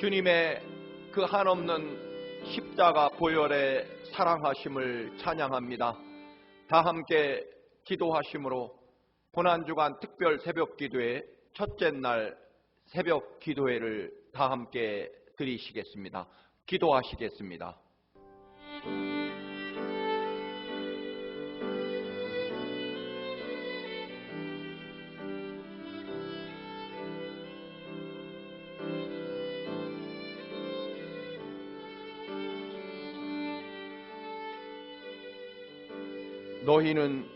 주님의 그 한없는 십자가 보혈의 사랑하심을 찬양합니다. 다 함께 기도하심으로 고난주간 특별 새벽 기도회 첫째 날 새벽 기도회를 다 함께 드리시겠습니다. 기도하시겠습니다. 너희는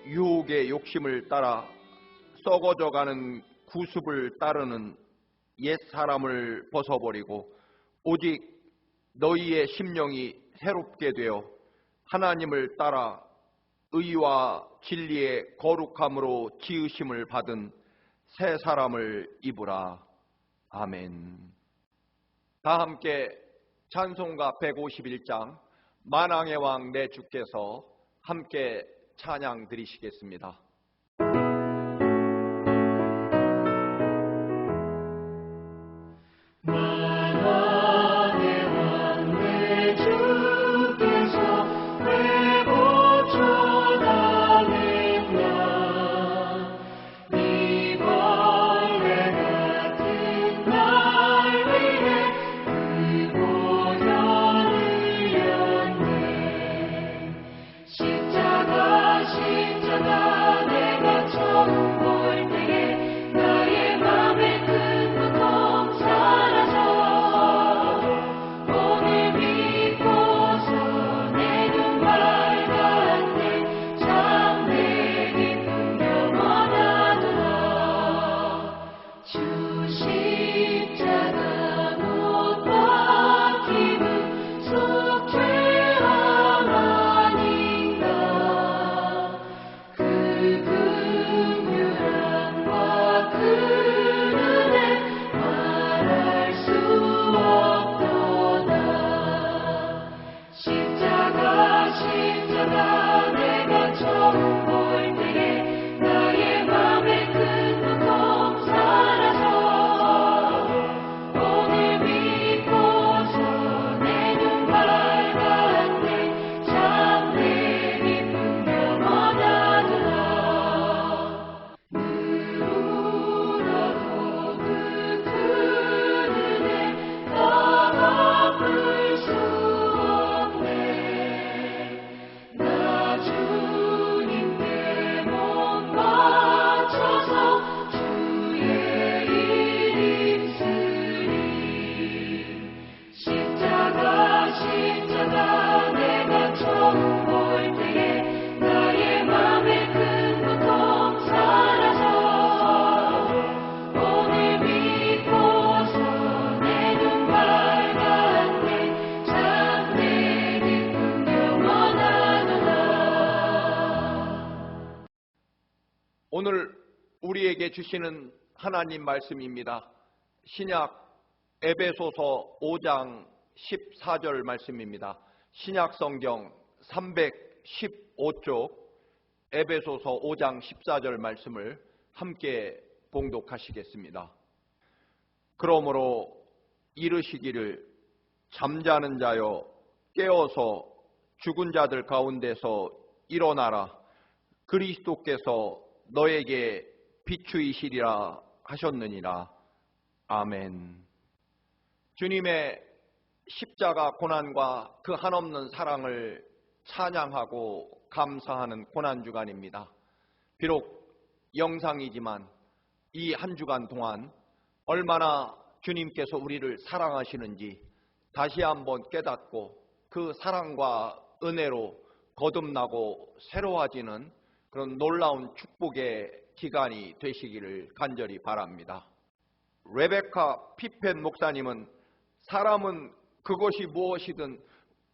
유혹의 욕심을 따라 썩어져가는 구습을 따르는 옛 사람을 벗어버리고 오직 너희의 심령이 새롭게 되어 하나님을 따라 의와 진리의 거룩함으로 지으심을 받은 새 사람을 입으라. 아멘. 다 함께 찬송가 151장 만왕의 왕 내 주께서 함께 찬양 드리시겠습니다. 오늘 우리에게 주시는 하나님 말씀입니다. 신약 에베소서 5장 14절 말씀입니다. 신약 성경 315쪽 에베소서 5장 14절 말씀을 함께 봉독하시겠습니다. 그러므로 이르시기를 잠자는 자여 깨어서 죽은 자들 가운데서 일어나라. 그리스도께서 너에게 비추이시리라 하셨느니라. 아멘. 주님의 십자가 고난과 그 한없는 사랑을 찬양하고 감사하는 고난주간입니다. 비록 영상이지만 이 한 주간 동안 얼마나 주님께서 우리를 사랑하시는지 다시 한번 깨닫고 그 사랑과 은혜로 거듭나고 새로워지는 그런 놀라운 축복의 기간이 되시기를 간절히 바랍니다. 레베카 피펜 목사님은 사람은 그것이 무엇이든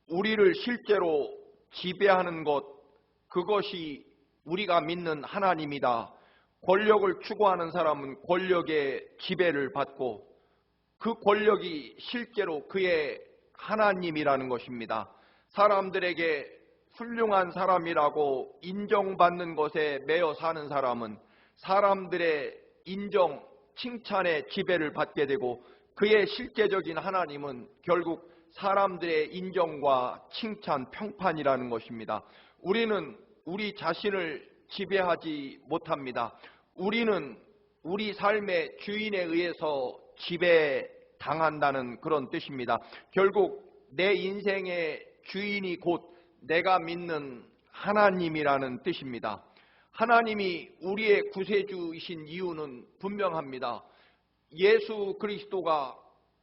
우리를 실제로 지배하는 것, 그것이 우리가 믿는 하나님이다. 권력을 추구하는 사람은 권력의 지배를 받고 그 권력이 실제로 그의 하나님이라는 것입니다. 사람들에게 훌륭한 사람이라고 인정받는 것에 매여 사는 사람은 사람들의 인정, 칭찬의 지배를 받게 되고 그의 실제적인 하나님은 결국 사람들의 인정과 칭찬, 평판이라는 것입니다. 우리는 우리 자신을 지배하지 못합니다. 우리는 우리 삶의 주인에 의해서 지배당한다는 그런 뜻입니다. 결국 내 인생의 주인이 곧 내가 믿는 하나님이라는 뜻입니다. 하나님이 우리의 구세주이신 이유는 분명합니다. 예수 그리스도가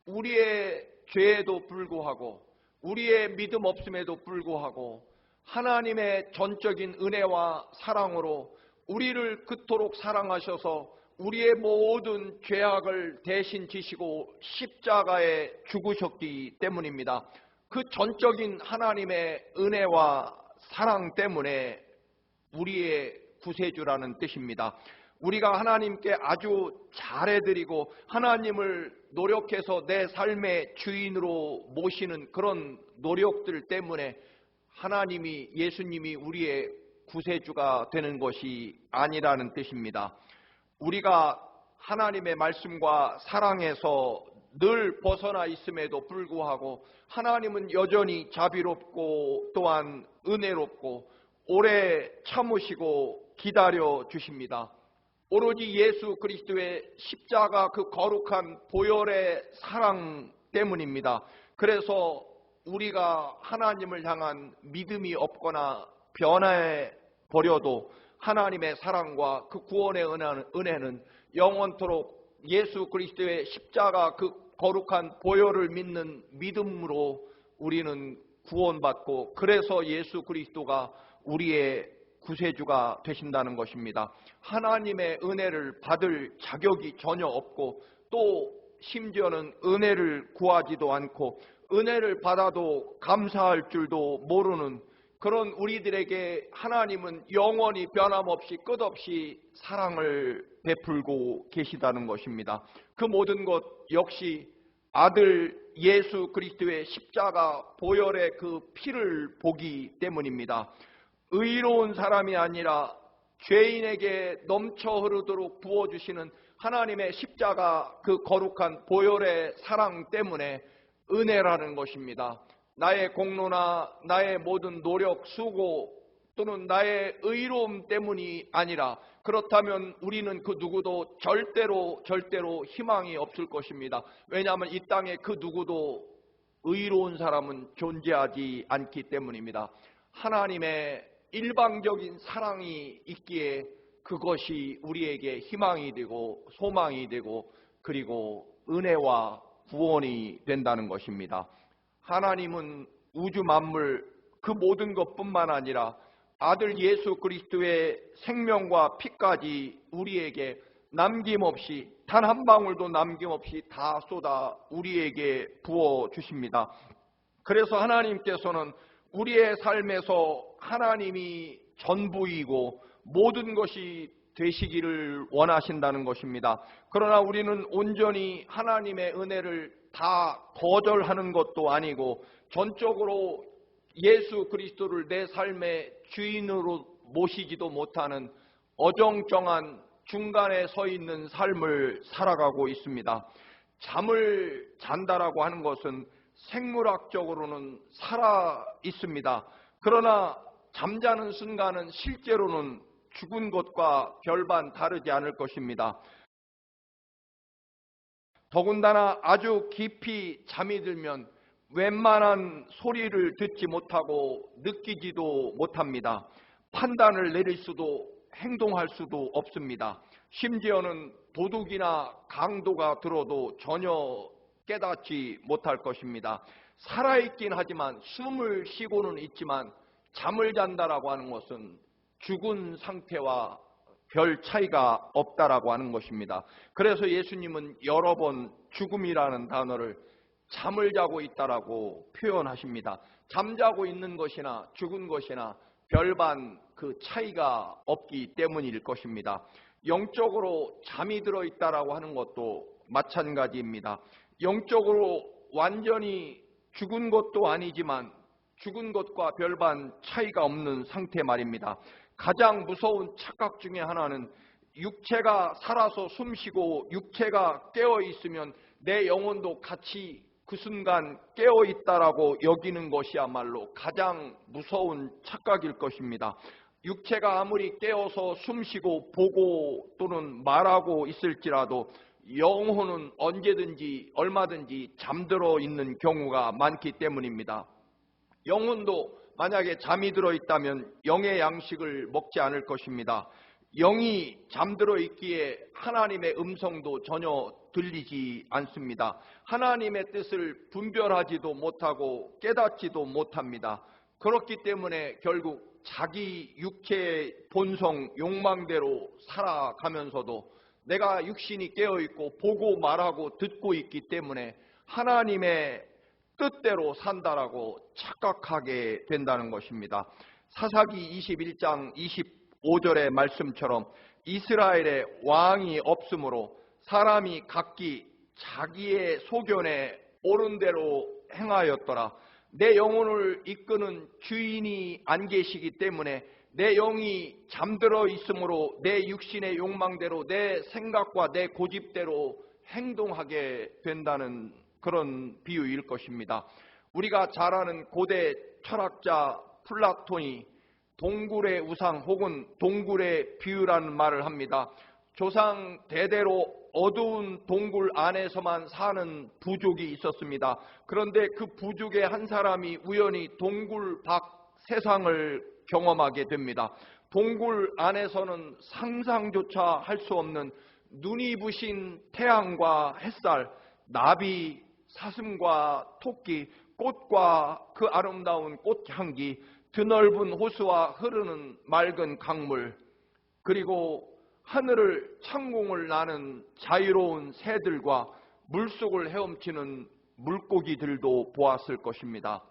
우리의 죄에도 불구하고 우리의 믿음 없음에도 불구하고 하나님의 전적인 은혜와 사랑으로 우리를 그토록 사랑하셔서 우리의 모든 죄악을 대신 지시고 십자가에 죽으셨기 때문입니다. 그 전적인 하나님의 은혜와 사랑 때문에 우리의 구세주라는 뜻입니다. 우리가 하나님께 아주 잘해드리고 하나님을 노력해서 내 삶의 주인으로 모시는 그런 노력들 때문에 하나님이, 예수님이 우리의 구세주가 되는 것이 아니라는 뜻입니다. 우리가 하나님의 말씀과 사랑에서 늘 벗어나 있음에도 불구하고 하나님은 여전히 자비롭고 또한 은혜롭고 오래 참으시고 기다려 주십니다. 오로지 예수 그리스도의 십자가 그 거룩한 보혈의 사랑 때문입니다. 그래서 우리가 하나님을 향한 믿음이 없거나 변해버려도 하나님의 사랑과 그 구원의 은혜는 영원토록 예수 그리스도의 십자가 그 거룩한 보혈을 믿는 믿음으로 우리는 구원받고, 그래서 예수 그리스도가 우리의 구세주가 되신다는 것입니다. 하나님의 은혜를 받을 자격이 전혀 없고 또 심지어는 은혜를 구하지도 않고 은혜를 받아도 감사할 줄도 모르는 그런 우리들에게 하나님은 영원히 변함없이 끝없이 사랑을 베풀고 계시다는 것입니다. 그 모든 것 역시 아들 예수 그리스도의 십자가 보혈의 그 피를 보기 때문입니다. 의로운 사람이 아니라 죄인에게 넘쳐 흐르도록 부어주시는 하나님의 십자가 그 거룩한 보혈의 사랑 때문에 은혜라는 것입니다. 나의 공로나 나의 모든 노력, 수고 또는 나의 의로움 때문이 아니라, 그렇다면 우리는 그 누구도 절대로 희망이 없을 것입니다. 왜냐하면 이 땅에 그 누구도 의로운 사람은 존재하지 않기 때문입니다. 하나님의 일방적인 사랑이 있기에 그것이 우리에게 희망이 되고 소망이 되고 그리고 은혜와 구원이 된다는 것입니다. 하나님은 우주 만물 그 모든 것뿐만 아니라 아들 예수 그리스도의 생명과 피까지 우리에게 남김없이, 단 한 방울도 남김없이 다 쏟아 우리에게 부어 주십니다. 그래서 하나님께서는 우리의 삶에서 하나님이 전부이고 모든 것이 되시기를 원하신다는 것입니다. 그러나 우리는 온전히 하나님의 은혜를 다 거절하는 것도 아니고 전적으로 예수 그리스도를 내 삶의 주인으로 모시지도 못하는 어정쩡한 중간에 서 있는 삶을 살아가고 있습니다. 잠을 잔다라고 하는 것은 생물학적으로는 살아 있습니다. 그러나 잠자는 순간은 실제로는 죽은 것과 별반 다르지 않을 것입니다. 더군다나 아주 깊이 잠이 들면 웬만한 소리를 듣지 못하고 느끼지도 못합니다. 판단을 내릴 수도 행동할 수도 없습니다. 심지어는 도둑이나 강도가 들어도 전혀 깨닫지 못할 것입니다. 살아있긴 하지만 숨을 쉬고는 있지만 잠을 잔다라고 하는 것은 죽은 상태와 별 차이가 없다라고 하는 것입니다. 그래서 예수님은 여러 번 죽음이라는 단어를 잠을 자고 있다라고 표현하십니다. 잠자고 있는 것이나 죽은 것이나 별반 그 차이가 없기 때문일 것입니다. 영적으로 잠이 들어 있다라고 하는 것도 마찬가지입니다. 영적으로 완전히 죽은 것도 아니지만 죽은 것과 별반 차이가 없는 상태 말입니다. 가장 무서운 착각 중에 하나는 육체가 살아서 숨쉬고 육체가 깨어 있으면 내 영혼도 같이 그 순간 깨어있다라고 여기는 것이야말로 가장 무서운 착각일 것입니다. 육체가 아무리 깨어서 숨쉬고 보고 또는 말하고 있을지라도 영혼은 언제든지 얼마든지 잠들어 있는 경우가 많기 때문입니다. 영혼도 만약에 잠이 들어 있다면 영의 양식을 먹지 않을 것입니다. 영이 잠들어 있기에 하나님의 음성도 전혀 들리지 않습니다. 하나님의 뜻을 분별하지도 못하고 깨닫지도 못합니다. 그렇기 때문에 결국 자기 육체의 본성 욕망대로 살아가면서도 내가 육신이 깨어있고 보고 말하고 듣고 있기 때문에 하나님의 뜻대로 산다라고 착각하게 된다는 것입니다. 사사기 21장 25절의 말씀처럼 이스라엘에 왕이 없으므로 사람이 각기 자기의 소견에 옳은 대로 행하였더라. 내 영혼을 이끄는 주인이 안 계시기 때문에 내 영이 잠들어 있으므로 내 육신의 욕망대로 내 생각과 내 고집대로 행동하게 된다는 그런 비유일 것입니다. 우리가 잘 아는 고대 철학자 플라톤이 동굴의 우상 혹은 동굴의 비유라는 말을 합니다. 조상 대대로 어두운 동굴 안에서만 사는 부족이 있었습니다. 그런데 그 부족의 한 사람이 우연히 동굴 밖 세상을 경험하게 됩니다. 동굴 안에서는 상상조차 할 수 없는 눈이 부신 태양과 햇살, 나비, 사슴과 토끼, 꽃과 그 아름다운 꽃향기, 드넓은 호수와 흐르는 맑은 강물, 그리고 하늘을 창공을 나는 자유로운 새들과 물속을 헤엄치는 물고기들도 보았을 것입니다.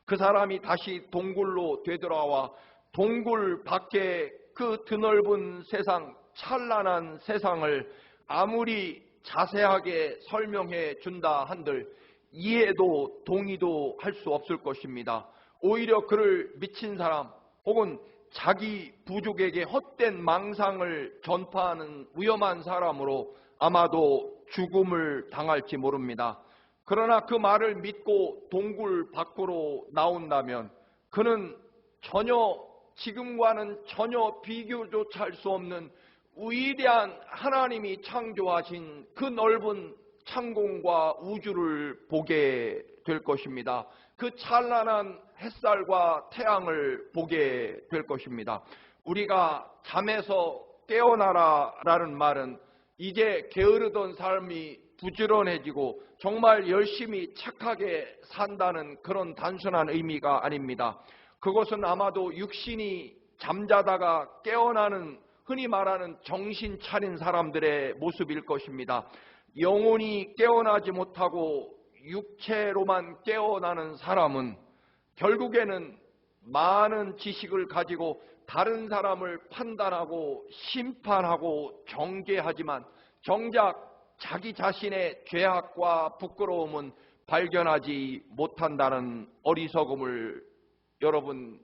그 사람이 다시 동굴로 되돌아와 동굴 밖에 그 드넓은 세상, 찬란한 세상을 아무리 자세하게 설명해 준다 한들 이해도 동의도 할 수 없을 것입니다. 오히려 그를 미친 사람 혹은 자기 부족에게 헛된 망상을 전파하는 위험한 사람으로 아마도 죽음을 당할지 모릅니다. 그러나 그 말을 믿고 동굴 밖으로 나온다면 그는 지금과는 전혀 비교조차 할 수 없는 위대한 하나님이 창조하신 그 넓은 창공과 우주를 보게 될 것입니다. 그 찬란한 햇살과 태양을 보게 될 것입니다. 우리가 잠에서 깨어나라라는 말은 이제 게으르던 삶이 부지런해지고 정말 열심히 착하게 산다는 그런 단순한 의미가 아닙니다. 그것은 아마도 육신이 잠자다가 깨어나는 흔히 말하는 정신 차린 사람들의 모습일 것입니다. 영혼이 깨어나지 못하고 육체로만 깨어나는 사람은 결국에는 많은 지식을 가지고 다른 사람을 판단하고 심판하고 정죄하지만 정작 자기 자신의 죄악과 부끄러움은 발견하지 못한다는 어리석음을 여러분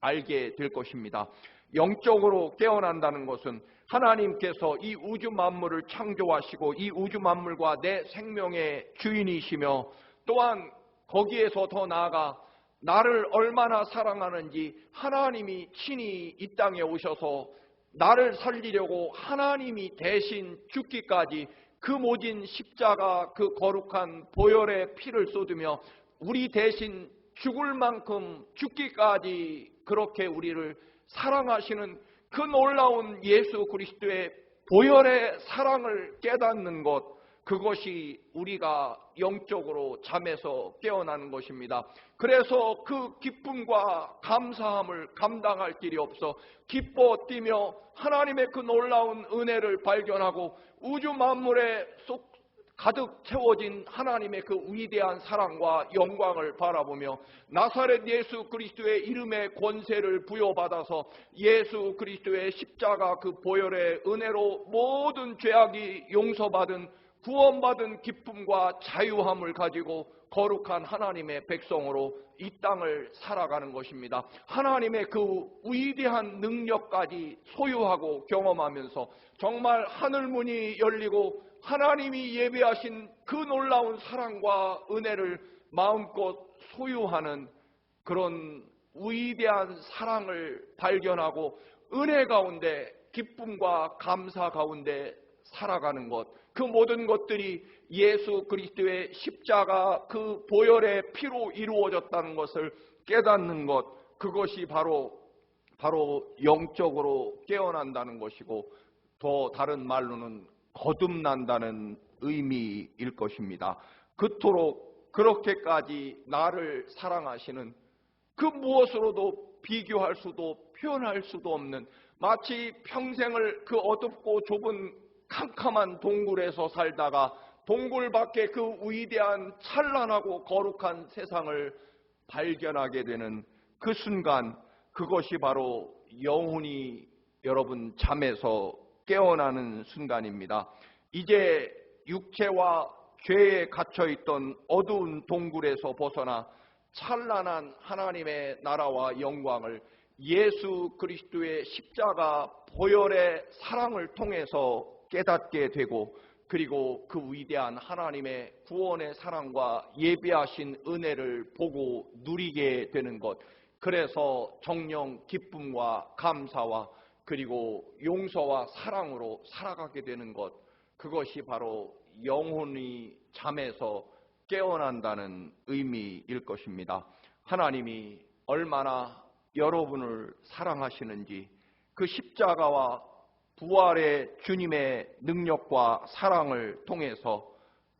알게 될 것입니다. 영적으로 깨어난다는 것은 하나님께서 이 우주 만물을 창조하시고 이 우주 만물과 내 생명의 주인이시며 또한 거기에서 더 나아가 나를 얼마나 사랑하는지 하나님이 친히 이 땅에 오셔서 나를 살리려고 하나님이 대신 죽기까지 그 모진 십자가 그 거룩한 보혈의 피를 쏟으며 우리 대신 죽을 만큼 죽기까지 그렇게 우리를 사랑하시는 그 놀라운 예수 그리스도의 보혈의 사랑을 깨닫는 것, 그것이 우리가 영적으로 잠에서 깨어나는 것입니다. 그래서 그 기쁨과 감사함을 감당할 길이 없어 기뻐 뛰며 하나님의 그 놀라운 은혜를 발견하고 우주 만물에 속 가득 채워진 하나님의 그 위대한 사랑과 영광을 바라보며 나사렛 예수 그리스도의 이름의 권세를 부여받아서 예수 그리스도의 십자가 그 보혈의 은혜로 모든 죄악이 용서받은 구원받은 기쁨과 자유함을 가지고 거룩한 하나님의 백성으로 이 땅을 살아가는 것입니다. 하나님의 그 위대한 능력까지 소유하고 경험하면서 정말 하늘문이 열리고 하나님이 예비하신 그 놀라운 사랑과 은혜를 마음껏 소유하는 그런 위대한 사랑을 발견하고 은혜 가운데 기쁨과 감사 가운데 살아가는 것, 그 모든 것들이 예수 그리스도의 십자가 그 보혈의 피로 이루어졌다는 것을 깨닫는 것, 그것이 바로 영적으로 깨어난다는 것이고, 더 다른 말로는 거듭난다는 의미일 것입니다. 그토록 그렇게까지 나를 사랑하시는 그 무엇으로도 비교할 수도 표현할 수도 없는, 마치 평생을 그 어둡고 좁은 캄캄한 동굴에서 살다가 동굴 밖에 그 위대한 찬란하고 거룩한 세상을 발견하게 되는 그 순간, 그것이 바로 영혼이 여러분 잠에서 깨어나는 순간입니다. 이제 육체와 죄에 갇혀있던 어두운 동굴에서 벗어나 찬란한 하나님의 나라와 영광을 예수 그리스도의 십자가 보혈의 사랑을 통해서 깨닫게 되고, 그리고 그 위대한 하나님의 구원의 사랑과 예비하신 은혜를 보고 누리게 되는 것, 그래서 정령 기쁨과 감사와 그리고 용서와 사랑으로 살아가게 되는 것, 그것이 바로 영혼이 잠에서 깨어난다는 의미일 것입니다. 하나님이 얼마나 여러분을 사랑하시는지, 그 십자가와 부활의 주님의 능력과 사랑을 통해서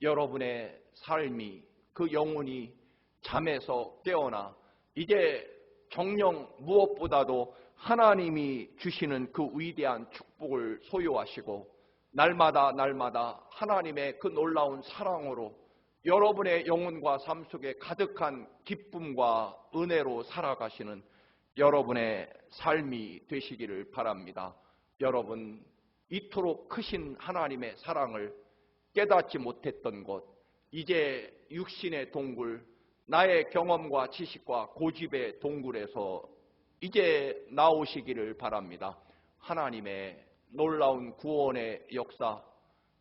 여러분의 삶이, 그 영혼이 잠에서 깨어나 이제 정녕 무엇보다도 하나님이 주시는 그 위대한 축복을 소유하시고 날마다 하나님의 그 놀라운 사랑으로 여러분의 영혼과 삶 속에 가득한 기쁨과 은혜로 살아가시는 여러분의 삶이 되시기를 바랍니다. 여러분, 이토록 크신 하나님의 사랑을 깨닫지 못했던 것, 이제 육신의 동굴, 나의 경험과 지식과 고집의 동굴에서 이제 나오시기를 바랍니다. 하나님의 놀라운 구원의 역사,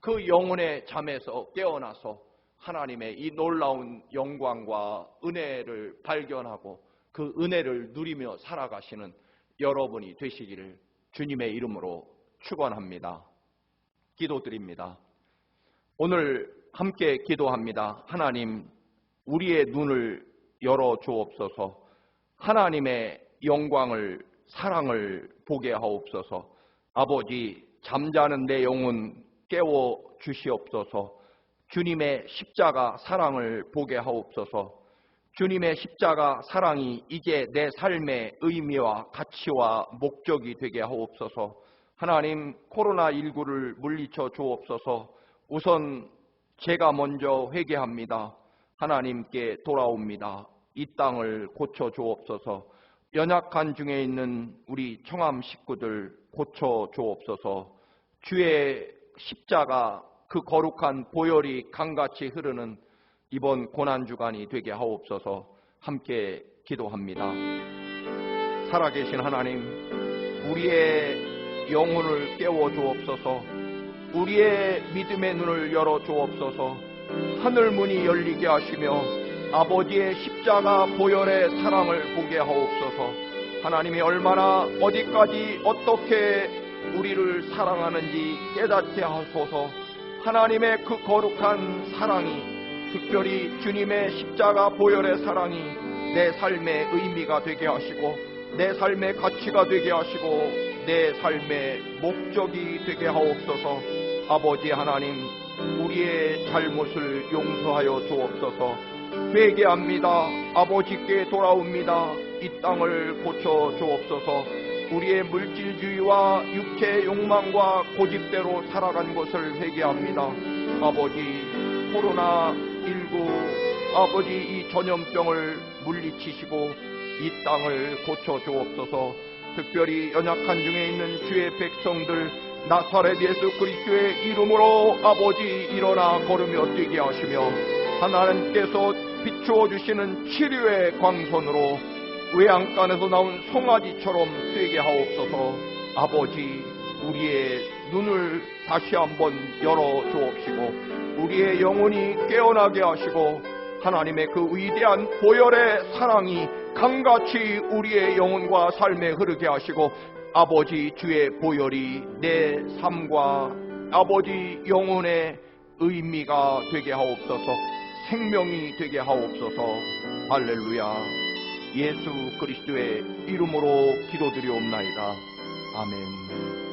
그 영혼의 잠에서 깨어나서 하나님의 이 놀라운 영광과 은혜를 발견하고 그 은혜를 누리며 살아가시는 여러분이 되시기를 주님의 이름으로 축원합니다. 기도드립니다. 오늘 함께 기도합니다. 하나님, 우리의 눈을 열어 주옵소서. 하나님의 영광을, 사랑을 보게 하옵소서. 아버지, 잠자는 내 영혼 깨워 주시옵소서. 주님의 십자가 사랑을 보게 하옵소서. 주님의 십자가 사랑이 이제 내 삶의 의미와 가치와 목적이 되게 하옵소서. 하나님, 코로나19를 물리쳐 주옵소서. 우선 제가 먼저 회개합니다. 하나님께 돌아옵니다. 이 땅을 고쳐 주옵소서. 연약한 중에 있는 우리 청암 식구들 고쳐 주옵소서. 주의 십자가 그 거룩한 보혈이 강같이 흐르는 이번 고난주간이 되게 하옵소서. 함께 기도합니다. 살아계신 하나님, 우리의 영혼을 깨워 주옵소서. 우리의 믿음의 눈을 열어 주옵소서. 하늘문이 열리게 하시며 아버지의 십자가 보혈의 사랑을 보게 하옵소서. 하나님이 얼마나 어디까지 어떻게 우리를 사랑하는지 깨닫게 하소서. 하나님의 그 거룩한 사랑이, 특별히 주님의 십자가 보혈의 사랑이 내 삶의 의미가 되게 하시고 내 삶의 가치가 되게 하시고 내 삶의 목적이 되게 하옵소서. 아버지 하나님, 우리의 잘못을 용서하여 주옵소서. 회개합니다. 아버지께 돌아옵니다. 이 땅을 고쳐 주옵소서. 우리의 물질주의와 육체의 욕망과 고집대로 살아간 것을 회개합니다. 아버지, 코로나19 아버지 이 전염병을 물리치시고 이 땅을 고쳐 주옵소서. 특별히 연약한 중에 있는 주의 백성들, 나사렛 예수 그리스도의 이름으로 아버지 일어나 걸으며 뛰게 하시며 하나님께서 비추어 주시는 치료의 광선으로 외양간에서 나온 송아지처럼 되게 하옵소서. 아버지, 우리의 눈을 다시 한번 열어 주옵시고 우리의 영혼이 깨어나게 하시고 하나님의 그 위대한 보혈의 사랑이 강같이 우리의 영혼과 삶에 흐르게 하시고 아버지, 주의 보혈이 내 삶과 아버지 영혼의 의미가 되게 하옵소서. 생명이 되게 하옵소서. 할렐루야. 예수 그리스도의 이름으로 기도드리옵나이다. 아멘.